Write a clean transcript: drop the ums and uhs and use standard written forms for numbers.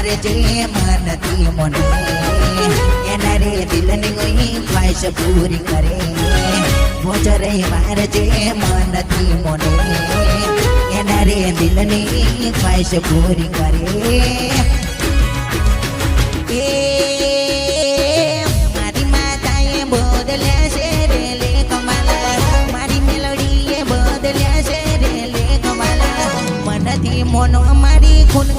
મારે જે મનથી મને એના રે દિલની કોઈ ખ્વાહિશ પૂરી કરે મોજરે મારે જે મનથી મને એના રે દિલની ખ્વાહિશ પૂરી કરે મારી માતાએ બદલ્યા છે રે લે કમાલા મારી મેલોડીએ બદલ્યા છે રે લે કમાલા મનથી મોનો મારી ખૂન